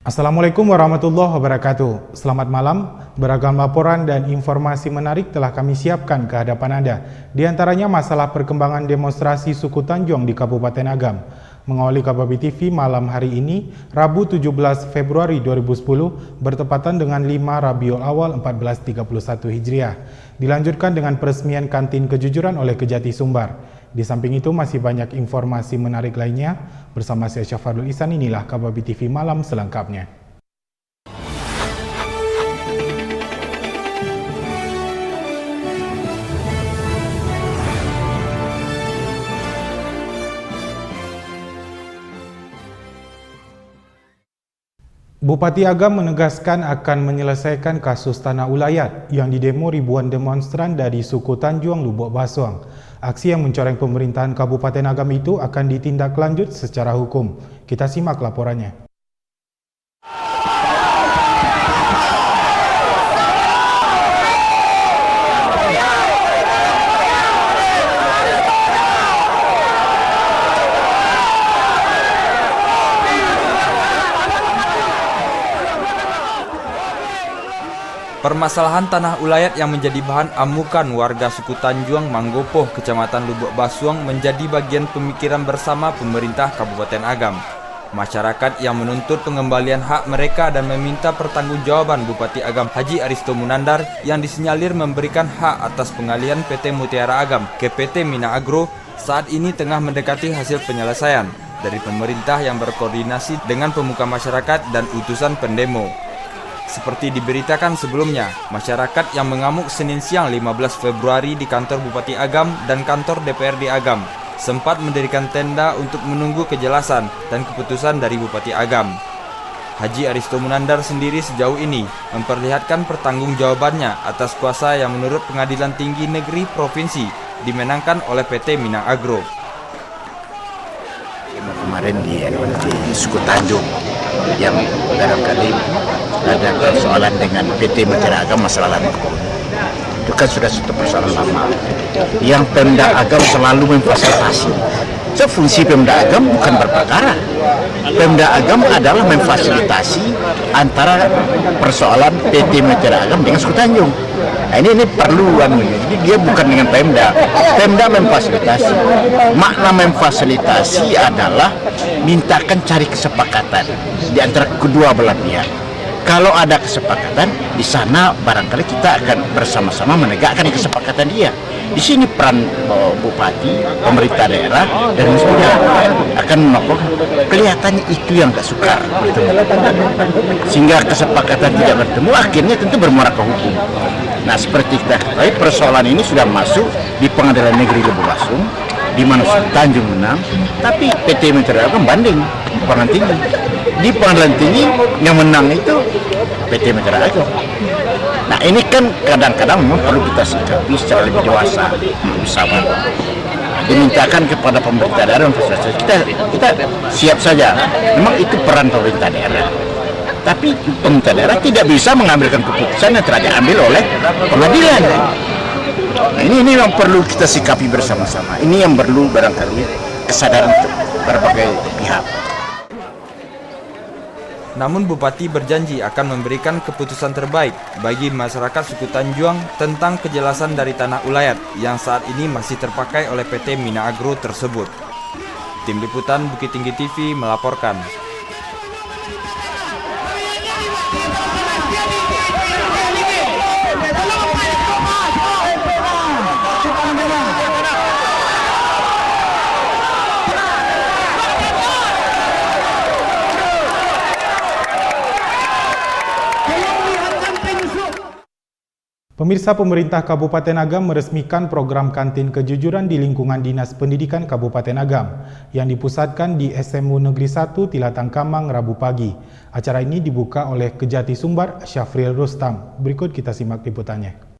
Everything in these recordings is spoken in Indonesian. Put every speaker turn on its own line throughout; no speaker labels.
Assalamualaikum warahmatullahi wabarakatuh. Selamat malam. Beragam laporan dan informasi menarik telah kami siapkan ke hadapan Anda. Di antaranya masalah perkembangan demonstrasi suku Tanjung di Kabupaten Agam. Mengawali KBB TV malam hari ini, Rabu 17 Februari 2010, bertepatan dengan 5 Rabiul Awal 1431 Hijriah. Dilanjutkan dengan peresmian kantin kejujuran oleh Kejati Sumbar. Di samping itu masih banyak informasi menarik lainnya. Bersama saya Syafarul Ihsan, inilah KBB TV malam selengkapnya. Bupati Agam menegaskan akan menyelesaikan kasus tanah ulayat yang didemo ribuan demonstran dari suku Tanjung Lubuk Basuang. Aksi yang mencoreng pemerintahan Kabupaten Agam itu akan ditindaklanjut secara hukum. Kita simak laporannya.
Permasalahan tanah ulayat yang menjadi bahan amukan warga suku Tanjung Manggopoh, Kecamatan Lubuk Basuang menjadi bagian pemikiran bersama pemerintah Kabupaten Agam. Masyarakat yang menuntut pengembalian hak mereka dan meminta pertanggungjawaban Bupati Agam Haji Aristo Munandar yang disinyalir memberikan hak atas pengalihan PT Mutiara Agam ke PT Mina Agro saat ini tengah mendekati hasil penyelesaian dari pemerintah yang berkoordinasi dengan pemuka masyarakat dan utusan pendemo. Seperti diberitakan sebelumnya, masyarakat yang mengamuk Senin siang 15 Februari di kantor Bupati Agam dan kantor DPRD Agam sempat mendirikan tenda untuk menunggu kejelasan dan keputusan dari Bupati Agam. Haji Aristo Munandar sendiri sejauh ini memperlihatkan pertanggungjawabannya atas kuasa yang menurut Pengadilan Tinggi Negeri Provinsi dimenangkan oleh PT Mina Agro.
Kemarin di suku Tanjung yang barangkali ada persoalan dengan PT Mutiara Agam masalah lahan kebun. Itu kan sudah satu persoalan lama yang Pemda Agam selalu memfasilitasi. So, fungsi Pemda Agam bukan berperkara. Pemda Agam adalah memfasilitasi antara persoalan PT Mutiara Agam dengan suku Tanjung. Nah, ini perlu jadi dia bukan dengan Pemda. Pemda memfasilitasi. Makna memfasilitasi adalah mintakan cari kesepakatan di antara kedua belah pihak. Kalau ada kesepakatan di sana, barangkali kita akan bersama-sama menegakkan kesepakatan dia. Di sini peran bupati, pemerintah daerah, dan semuanya akan melakukan. Kelihatannya itu yang gak suka bertemu, sehingga kesepakatan tidak bertemu. Akhirnya tentu bermuara ke hukum. Nah, seperti kita ketahui, persoalan ini sudah masuk di Pengadilan Negeri Lubuk Basuang, di mana Tanjung menang, tapi PT Mutiara Agam banding di Pengadilan Tinggi. Di Pengadilan Tinggi yang menang itu PT Mutiara Agam. Nah, ini kan kadang-kadang memang perlu kita sikapi secara lebih dewasa, bersabar. Dimintakan kepada pemerintah daerah kita siap saja. Memang itu peran pemerintah daerah. Tapi pemerintah daerah tidak bisa mengambilkan keputusan yang telah diambil oleh pengadilan. Nah, ini yang perlu kita sikapi bersama-sama. Ini yang perlu barangkali kesadaran berbagai pihak.
Namun Bupati berjanji akan memberikan keputusan terbaik bagi masyarakat suku Tanjung tentang kejelasan dari tanah ulayat yang saat ini masih terpakai oleh PT Mina Agro tersebut. Tim Liputan Bukit Tinggi TV melaporkan.
Pemirsa, pemerintah Kabupaten Agam meresmikan program kantin kejujuran di lingkungan Dinas Pendidikan Kabupaten Agam yang dipusatkan di SMU Negeri 1 Tilatang Kamang Rabu pagi. Acara ini dibuka oleh Kejati Sumbar Syafril Rustam. Berikut kita simak liputannya.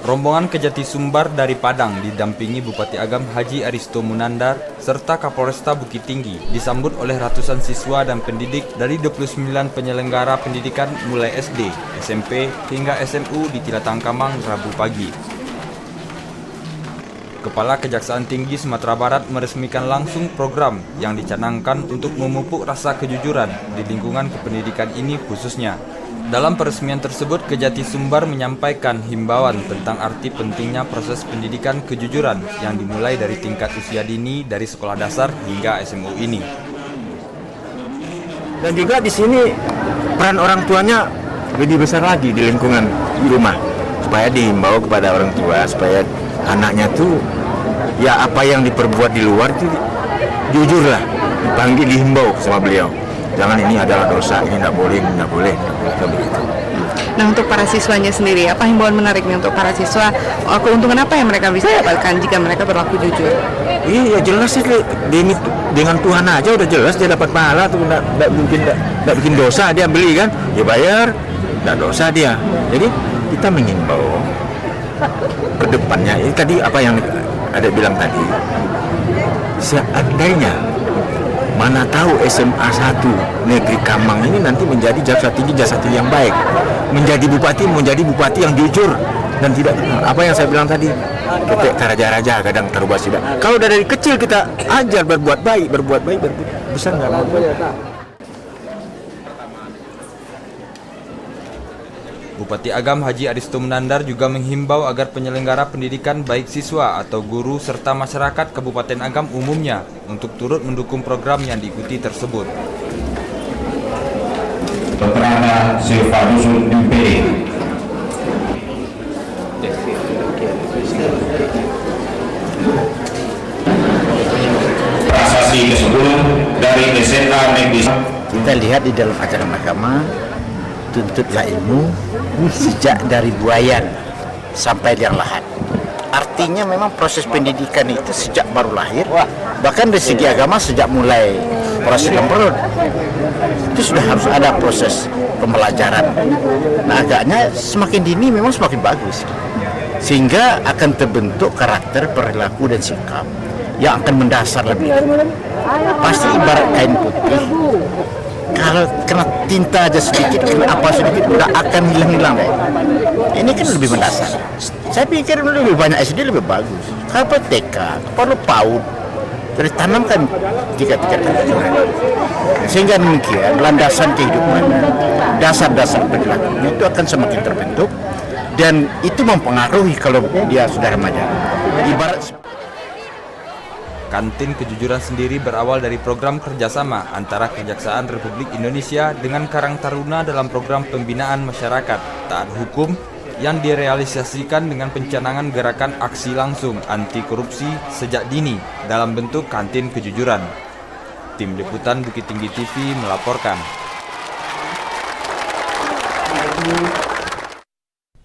Rombongan ke Jatisumbar dari Padang didampingi Bupati Agam Haji Aristo Munandar serta Kapolresta Bukit Tinggi disambut oleh ratusan siswa dan pendidik dari 29 penyelenggara pendidikan mulai SD, SMP hingga SMU di Tilatangkamang Rabu pagi. Kepala Kejaksaan Tinggi Sumatera Barat meresmikan langsung program yang dicanangkan untuk memupuk rasa kejujuran di lingkungan kependidikan ini khususnya. Dalam peresmian tersebut, Kejati Sumbar menyampaikan himbauan tentang arti pentingnya proses pendidikan kejujuran yang dimulai dari tingkat usia dini dari sekolah dasar hingga SMU ini.
Dan juga di sini peran orang tuanya lebih besar lagi di lingkungan di rumah, supaya dihimbau kepada orang tua supaya anaknya tuh ya apa yang diperbuat di luar itu jujurlah, dipanggil, dihimbau sama beliau. Jangan ini adalah dosa, ini tidak boleh, begitu.
Nah, untuk para siswanya sendiri, apa himbauan menariknya untuk para siswa? Keuntungan apa yang mereka bisa dapatkan jika mereka berlaku jujur?
Iya jelas sih, dengan Tuhan aja udah jelas dia dapat pahala tuh, tidak bikin dosa, dia beli kan, dia bayar, tidak dosa dia. Jadi kita mengimbau ke depannya, ini tadi apa yang ada bilang tadi, seandainya mana tahu SMA 1 Negeri Kamang ini nanti menjadi jaksa tinggi yang baik, menjadi bupati yang jujur dan tidak apa yang saya bilang tadi, ketek raja-raja kadang terubah sida. Kalau dari kecil kita ajar berbuat baik, besar nggak mau.
Bupati Agam Haji Aristo Munandar juga menghimbau agar penyelenggara pendidikan baik siswa atau guru serta masyarakat Kabupaten Agam umumnya untuk turut mendukung program yang diikuti tersebut.
Keterangan Silvanus MPD. Prasasti ke-10 dari SMA Negeri.
Kita lihat di dalam ajaran agama, tuntutlah ilmu sejak dari buayan sampai liang lahat. Artinya memang proses pendidikan itu sejak baru lahir, bahkan dari segi agama sejak mulai proses dalam perut itu sudah harus ada proses pembelajaran. Nah, agaknya semakin dini memang semakin bagus, sehingga akan terbentuk karakter, perilaku dan sikap yang akan mendasar lebih. Pasti ibarat kain putih, kalau kena tinta aja sedikit, kena apa sedikit, udah akan hilang-hilang deh. Ini kan lebih mendasar. Saya pikir lebih banyak SD lebih bagus. Kalau TK, perlu PAUD, jadi tanamkan tiga-tiga kejujuran. Sehingga demikian landasan kehidupan, dasar-dasar perilakunya itu akan semakin terbentuk dan itu mempengaruhi kalau dia sudah remaja. Ibarat
Kantin Kejujuran sendiri berawal dari program kerjasama antara Kejaksaan Republik Indonesia dengan Karang Taruna dalam program pembinaan masyarakat taat hukum yang direalisasikan dengan pencanangan gerakan aksi langsung anti korupsi sejak dini dalam bentuk Kantin Kejujuran. Tim Liputan Bukit Tinggi TV melaporkan.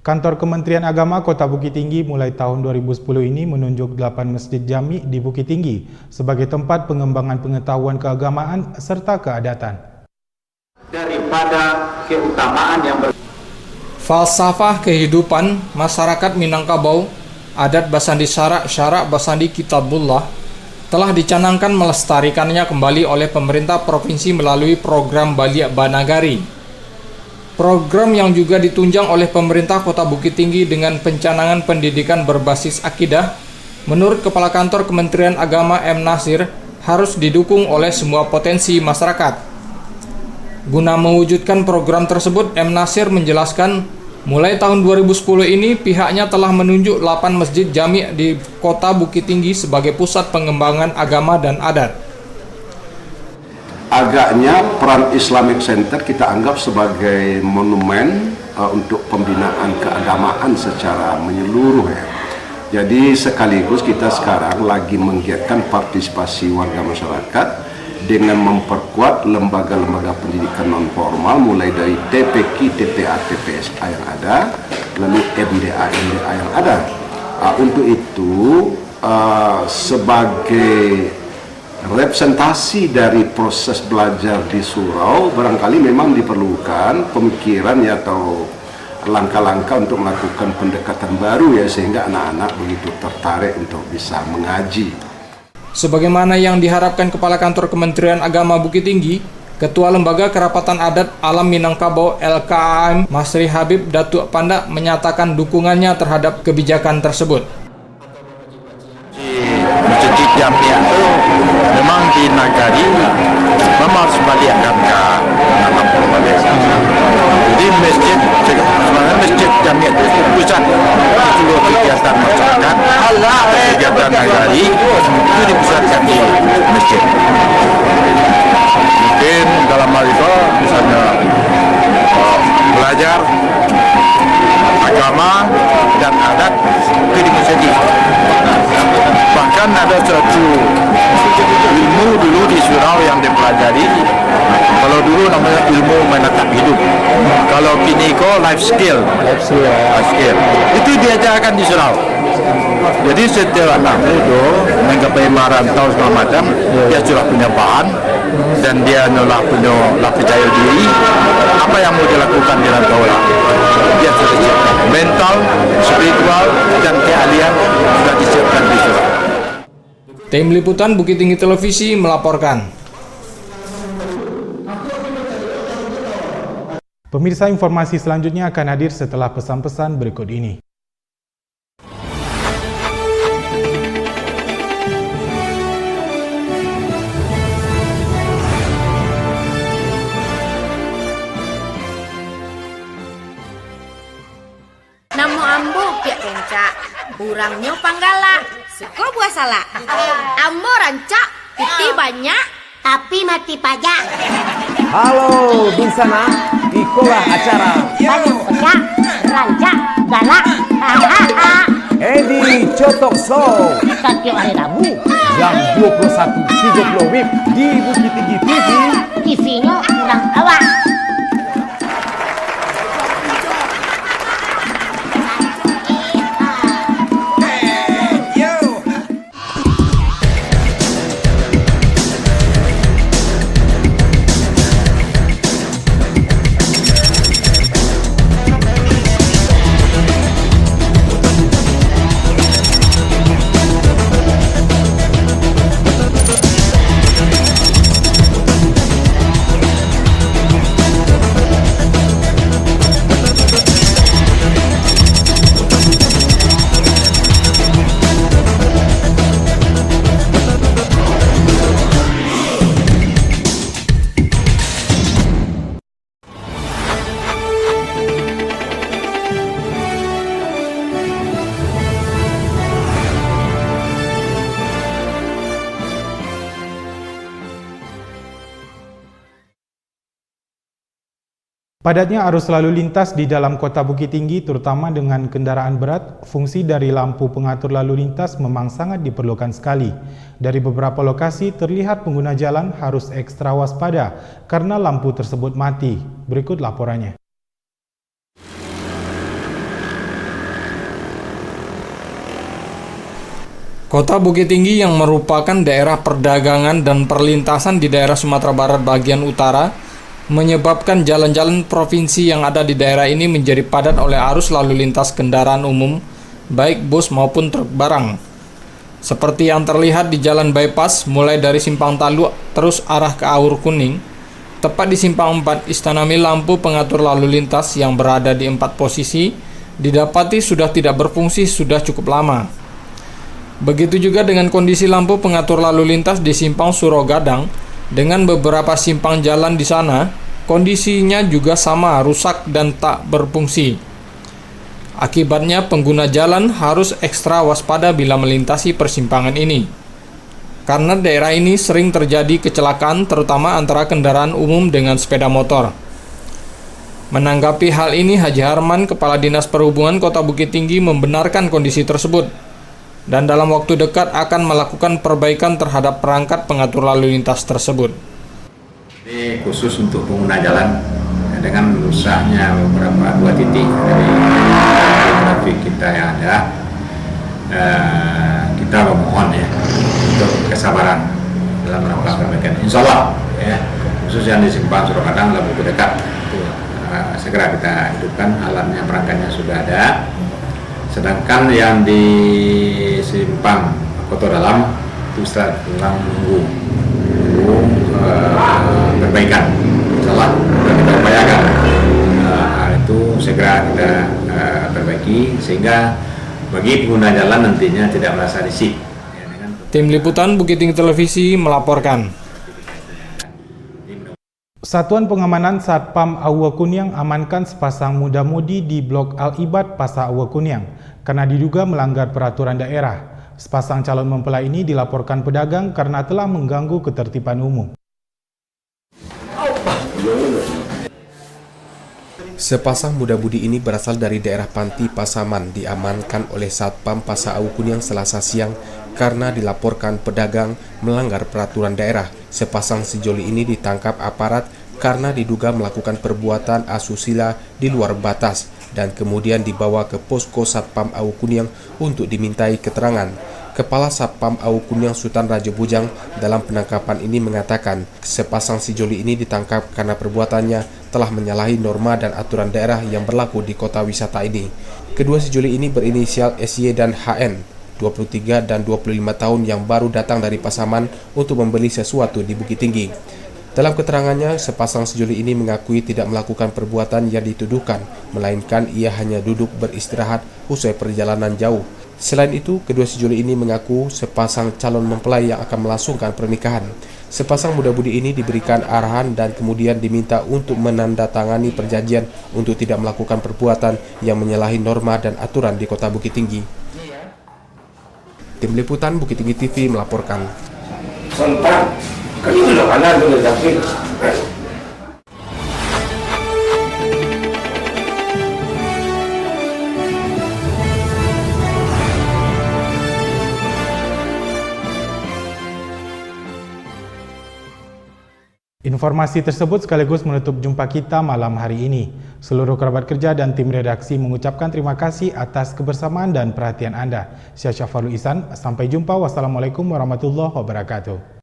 Kantor Kementerian Agama Kota Bukit Tinggi mulai tahun 2010 ini menunjuk 8 masjid jami di Bukit Tinggi sebagai tempat pengembangan pengetahuan keagamaan serta keadatan.
Daripada keutamaan yang
Falsafah kehidupan masyarakat Minangkabau, adat Basandi Syarak Basandi Kitabullah, telah dicanangkan melestarikannya kembali oleh pemerintah provinsi melalui program Baliak Banagari. Program yang juga ditunjang oleh pemerintah Kota Bukit Tinggi dengan pencanangan pendidikan berbasis akidah, menurut Kepala Kantor Kementerian Agama M. Nasir, harus didukung oleh semua potensi masyarakat. Guna mewujudkan program tersebut, M. Nasir menjelaskan, mulai tahun 2010 ini pihaknya telah menunjuk 8 masjid jami di Kota Bukit Tinggi sebagai pusat pengembangan agama dan adat.
Agaknya peran Islamic Center kita anggap sebagai monumen untuk pembinaan keagamaan secara menyeluruh ya. Jadi sekaligus kita sekarang lagi menggiatkan partisipasi warga masyarakat dengan memperkuat lembaga-lembaga pendidikan non formal mulai dari TPQ, TPA, TPSA yang ada, lalu MDA, MDA yang ada. Untuk itu sebagai representasi dari proses belajar di surau barangkali memang diperlukan pemikiran atau langkah-langkah untuk melakukan pendekatan baru ya, sehingga anak-anak begitu tertarik untuk bisa mengaji.
Sebagaimana yang diharapkan Kepala Kantor Kementerian Agama Bukit Tinggi, Ketua Lembaga Kerapatan Adat Alam Minangkabau LKAM Masri Habib Datuk Pandak menyatakan dukungannya terhadap kebijakan tersebut.
Masjid Jamiah itu memang di Nagari memang harus balikan ke alam Malaysia. Jadi sebenarnya masjid Jamiah itu pusat seluruh kegiatan masyarakat, kegiatan Nagari itu dipusatkan di masjid. Mungkin dalam hal itu misalnya belajar agama dan adat itu di masjid. Bahkan ada suatu ilmu dulu di surau yang dipelajari. Kalau dulu namanya ilmu menatap hidup. Kalau kini life skill. Itu diajarkan di surau. Jadi setiap anak muda menggapai merantau segala macam, dia sudah punya bahan dan dia punya percaya diri. Apa yang mau dilakukan di rantau lah, dia sudah siapkan. Mental, spiritual dan keahlian sudah disiapkan di surau.
Tim Liputan Bukit Tinggi Televisi melaporkan.
Pemirsa, informasi selanjutnya akan hadir setelah pesan-pesan berikut ini.
Namo ambo piak rencak, urangnya panggala, suko buah salak. Ambo rancak, putih banyak, tapi mati pajak.
Halo, di sana ikulah acara
Banyak pecah, rancak, galak,
Edi Cotok Show
setiap hari Rabu.
jam 21.30 WIB di Bukit Tinggi TV.
TV-nya kurang awak.
Padatnya arus lalu lintas di dalam kota Bukit Tinggi, terutama dengan kendaraan berat, fungsi dari lampu pengatur lalu lintas memang sangat diperlukan sekali. Dari beberapa lokasi terlihat pengguna jalan harus ekstra waspada karena lampu tersebut mati. Berikut laporannya.
Kota Bukit Tinggi yang merupakan daerah perdagangan dan perlintasan di daerah Sumatera Barat bagian utara menyebabkan jalan-jalan provinsi yang ada di daerah ini menjadi padat oleh arus lalu lintas kendaraan umum, baik bus maupun truk barang. Seperti yang terlihat di Jalan Bypass mulai dari Simpang Taluk terus arah ke Aur Kuning, tepat di Simpang 4 Istana Mil, lampu pengatur lalu lintas yang berada di 4 posisi didapati sudah tidak berfungsi sudah cukup lama. Begitu juga dengan kondisi lampu pengatur lalu lintas di Simpang Surogadang dengan beberapa simpang jalan di sana, kondisinya juga sama rusak dan tak berfungsi. Akibatnya pengguna jalan harus ekstra waspada bila melintasi persimpangan ini. Karena daerah ini sering terjadi kecelakaan terutama antara kendaraan umum dengan sepeda motor. Menanggapi hal ini, Haji Harman, Kepala Dinas Perhubungan Kota Bukit Tinggi membenarkan kondisi tersebut dan dalam waktu dekat akan melakukan perbaikan terhadap perangkat pengatur lalu lintas tersebut.
Ini khusus untuk pengguna jalan dengan rusaknya beberapa 2 titik dari trafik kita yang ada, kita memohon ya untuk kesabaran dalam rangka perbaikan. Insya Allah ya, khusus yang di Simpang Surogadang dalam waktu dekat itu
segera kita hidupkan, alatnya perangkatnya sudah ada. Sedangkan yang di simpang Koto Dalam itu sedang menunggu perbaikan. Salah sudah kita upayakan itu segera kita perbaiki sehingga bagi pengguna jalan nantinya tidak merasa risih.
Tim Liputan Bukit Tinggi Televisi melaporkan.
Satuan Pengamanan Satpam Awa Kunyang amankan sepasang muda-mudi di Blok Al-Ibad, Pasar Awa Kunyang karena diduga melanggar peraturan daerah. Sepasang calon mempelai ini dilaporkan pedagang karena telah mengganggu ketertiban umum.
Sepasang muda-mudi ini berasal dari daerah Panti Pasaman, diamankan oleh Satpam Pasar Awa Kunyang Selasa siang karena dilaporkan pedagang melanggar peraturan daerah. Sepasang sejoli ini ditangkap aparat karena diduga melakukan perbuatan asusila di luar batas dan kemudian dibawa ke posko Satpam Awa Kunyang untuk dimintai keterangan. Kepala Satpam Awa Kunyang Sultan Raja Bujang dalam penangkapan ini mengatakan sepasang sejoli ini ditangkap karena perbuatannya telah menyalahi norma dan aturan daerah yang berlaku di kota wisata ini. Kedua sejoli ini berinisial SY dan HN, 23 dan 25 tahun yang baru datang dari Pasaman untuk membeli sesuatu di Bukit Tinggi. Dalam keterangannya, sepasang sejoli ini mengakui tidak melakukan perbuatan yang dituduhkan, melainkan ia hanya duduk beristirahat usai perjalanan jauh. Selain itu, kedua sejoli ini mengaku sepasang calon mempelai yang akan melangsungkan pernikahan. Sepasang muda-mudi ini diberikan arahan dan kemudian diminta untuk menandatangani perjanjian untuk tidak melakukan perbuatan yang menyalahi norma dan aturan di kota Bukit Tinggi. Tim Liputan Bukit Tinggi TV melaporkan.
Informasi tersebut sekaligus menutup jumpa kita malam hari ini. Seluruh kerabat kerja dan tim redaksi mengucapkan terima kasih atas kebersamaan dan perhatian Anda. Saya Syafarul Ihsan, sampai jumpa. Wassalamualaikum warahmatullahi wabarakatuh.